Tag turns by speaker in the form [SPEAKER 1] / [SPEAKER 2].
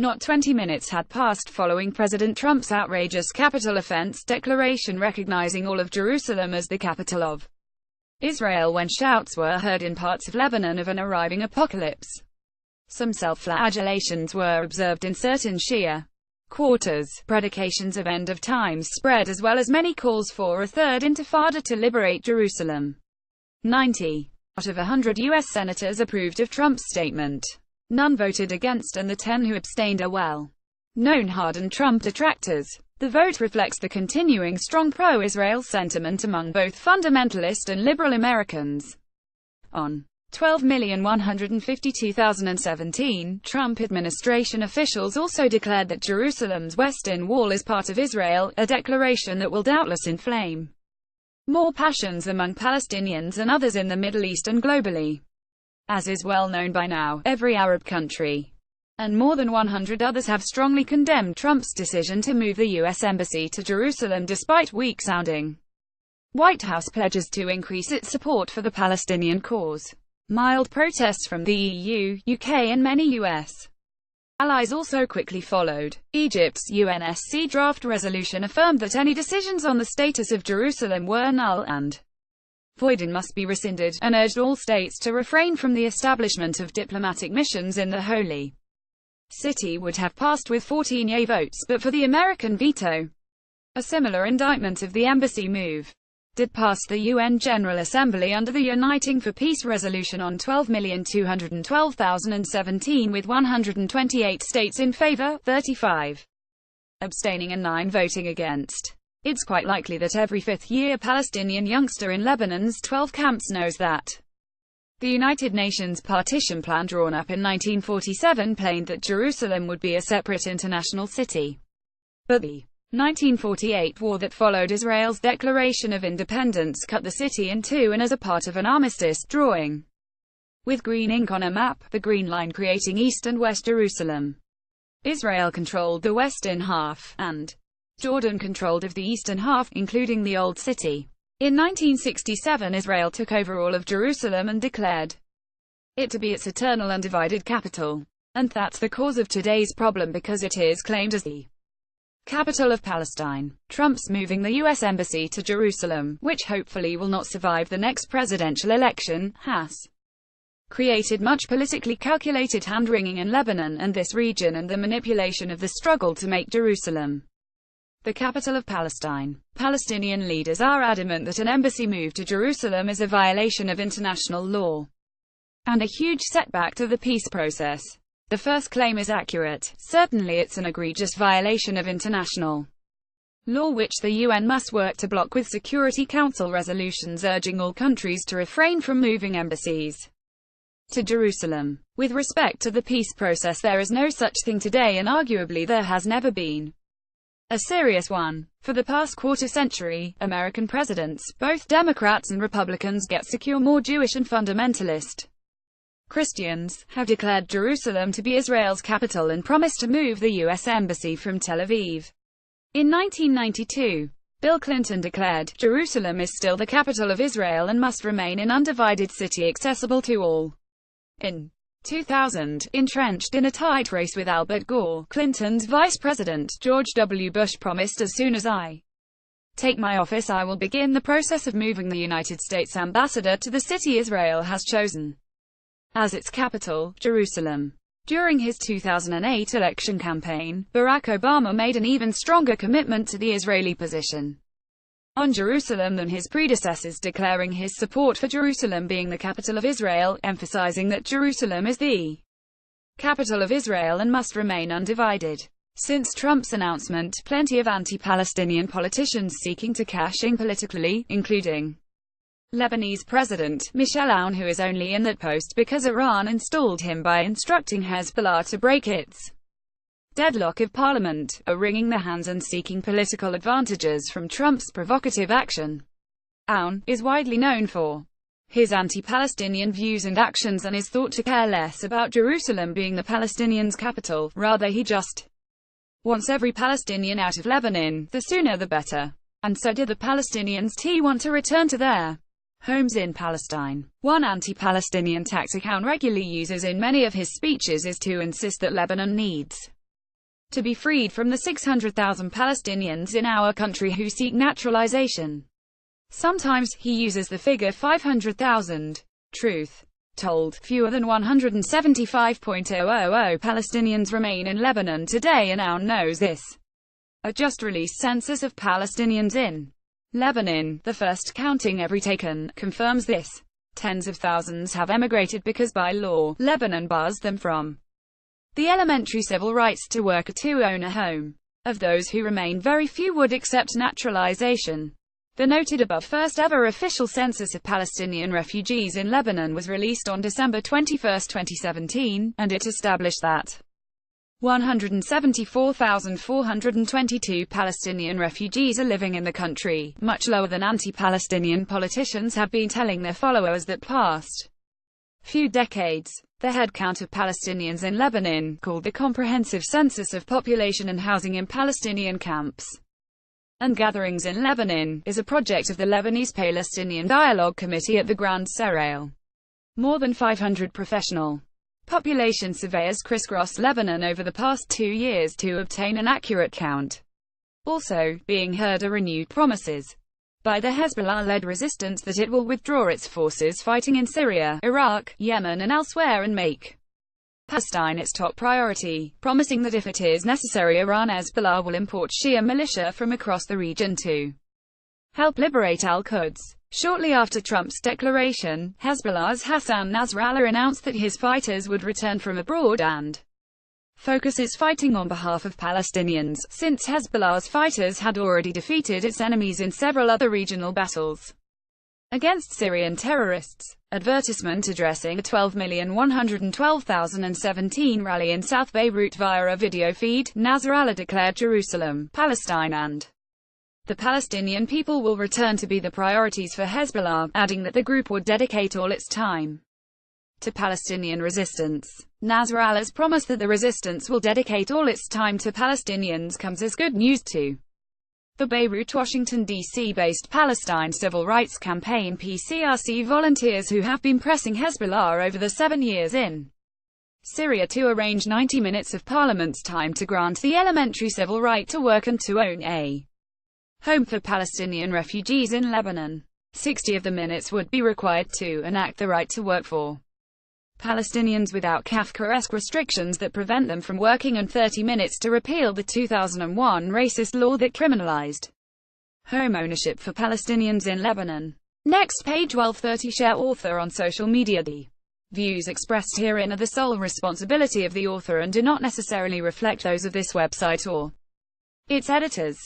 [SPEAKER 1] Not 20 minutes had passed following President Trump's outrageous capital offense declaration recognizing all of Jerusalem as the capital of Israel when shouts were heard in parts of Lebanon of an arriving apocalypse. Some self-flagellations were observed in certain Shia quarters. Predications of end of times spread as well as many calls for a third intifada to liberate Jerusalem. 90 out of 100 U.S. senators approved of Trump's statement. None voted against, and the 10 who abstained are well-known hardened Trump detractors. The vote reflects the continuing strong pro-Israel sentiment among both fundamentalist and liberal Americans. On 12,152,017, Trump administration officials also declared that Jerusalem's Western Wall is part of Israel, a declaration that will doubtless inflame more passions among Palestinians and others in the Middle East and globally. As is well known by now, every Arab country and more than 100 others have strongly condemned Trump's decision to move the U.S. Embassy to Jerusalem despite weak-sounding White House pledges to increase its support for the Palestinian cause. Mild protests from the EU, UK and many U.S. allies also quickly followed. Egypt's UNSC draft resolution affirmed that any decisions on the status of Jerusalem were null and void and must be rescinded, and urged all states to refrain from the establishment of diplomatic missions in the Holy City would have passed with 14 yea votes but for the American veto. A similar indictment of the embassy move did pass the UN General Assembly under the Uniting for Peace resolution on 12,212,017 with 128 states in favor, 35 abstaining and 9 voting against. It's quite likely that every fifth-year Palestinian youngster in Lebanon's 12 camps knows that the United Nations partition plan drawn up in 1947 claimed that Jerusalem would be a separate international city. But the 1948 war that followed Israel's declaration of independence cut the city in two, and as a part of an armistice, drawing with green ink on a map, the green line creating East and West Jerusalem. Israel controlled the western half, and Jordan controlled of the eastern half, including the Old City. In 1967 Israel took over all of Jerusalem and declared it to be its eternal undivided capital. And that's the cause of today's problem, because it is claimed as the capital of Palestine. Trump's moving the U.S. Embassy to Jerusalem, which hopefully will not survive the next presidential election, has created much politically calculated hand-wringing in Lebanon and this region, and the manipulation of the struggle to make Jerusalem the capital of Palestine. Palestinian leaders are adamant that an embassy move to Jerusalem is a violation of international law and a huge setback to the peace process. The first claim is accurate. Certainly it's an egregious violation of international law which the UN must work to block with Security Council resolutions urging all countries to refrain from moving embassies to Jerusalem. With respect to the peace process, there is no such thing today, and arguably there has never been a serious one. For the past quarter century, American presidents, both Democrats and Republicans, get secure more Jewish and fundamentalist Christians, have declared Jerusalem to be Israel's capital and promised to move the U.S. Embassy from Tel Aviv. In 1992, Bill Clinton declared, Jerusalem is still the capital of Israel and must remain an undivided city accessible to all. In 2000, entrenched in a tight race with Albert Gore, Clinton's vice president, George W. Bush promised, as soon as I take my office I will begin the process of moving the United States ambassador to the city Israel has chosen as its capital, Jerusalem. During his 2008 election campaign, Barack Obama made an even stronger commitment to the Israeli position on Jerusalem than his predecessors, declaring his support for Jerusalem being the capital of Israel, emphasizing that Jerusalem is the capital of Israel and must remain undivided. Since Trump's announcement, plenty of anti-Palestinian politicians seeking to cash in politically, including Lebanese President Michel Aoun, who is only in that post because Iran installed him by instructing Hezbollah to break its deadlock of parliament, are wringing their hands and seeking political advantages from Trump's provocative action. Aoun is widely known for his anti-Palestinian views and actions and is thought to care less about Jerusalem being the Palestinians' capital. Rather, he just wants every Palestinian out of Lebanon, the sooner the better. And so do the Palestinians. He want to return to their homes in Palestine. One anti-Palestinian tactic Aoun regularly uses in many of his speeches is to insist that Lebanon needs to be freed from the 600,000 Palestinians in our country who seek naturalization. Sometimes, he uses the figure 500,000. Truth told, fewer than 175,000 Palestinians remain in Lebanon today, and now knows this. A just-released census of Palestinians in Lebanon, the first counting ever taken, confirms this. Tens of thousands have emigrated because by law, Lebanon bars them from the elementary civil rights to work or to own a home. Of those who remain, very few would accept naturalization. The noted above first ever official census of Palestinian refugees in Lebanon was released on December 21, 2017, and it established that 174,422 Palestinian refugees are living in the country, much lower than anti-Palestinian politicians have been telling their followers that past few decades. The headcount of Palestinians in Lebanon, called the Comprehensive Census of Population and Housing in Palestinian Camps and Gatherings in Lebanon, is a project of the Lebanese Palestinian Dialogue Committee at the Grand Serail. More than 500 professional population surveyors crisscross Lebanon over the past 2 years to obtain an accurate count. Also, being heard are renewed promises by the Hezbollah-led resistance that it will withdraw its forces fighting in Syria, Iraq, Yemen and elsewhere and make Palestine its top priority, promising that if it is necessary, Iran-Hezbollah will import Shia militia from across the region to help liberate al-Quds. Shortly after Trump's declaration, Hezbollah's Hassan Nasrallah announced that his fighters would return from abroad and focus its fighting on behalf of Palestinians, since Hezbollah's fighters had already defeated its enemies in several other regional battles against Syrian terrorists. Advertisement addressing a 12,112,017 rally in South Beirut via a video feed, Nasrallah declared Jerusalem, Palestine and the Palestinian people will return to be the priorities for Hezbollah, adding that the group would dedicate all its time to Palestinian resistance. Nasrallah's promise that the resistance will dedicate all its time to Palestinians comes as good news to the Beirut, Washington, D.C.-based Palestine Civil Rights Campaign (PCRC) volunteers who have been pressing Hezbollah over the 7 years in Syria to arrange 90 minutes of Parliament's time to grant the elementary civil right to work and to own a home for Palestinian refugees in Lebanon. 60 of the minutes would be required to enact the right to work for Palestinians without Kafkaesque restrictions that prevent them from working, and 30 minutes to repeal the 2001 racist law that criminalized home ownership for Palestinians in Lebanon. Next page. 1230 Share author on social media. The views expressed herein are the sole responsibility of the author and do not necessarily reflect those of this website or its editors.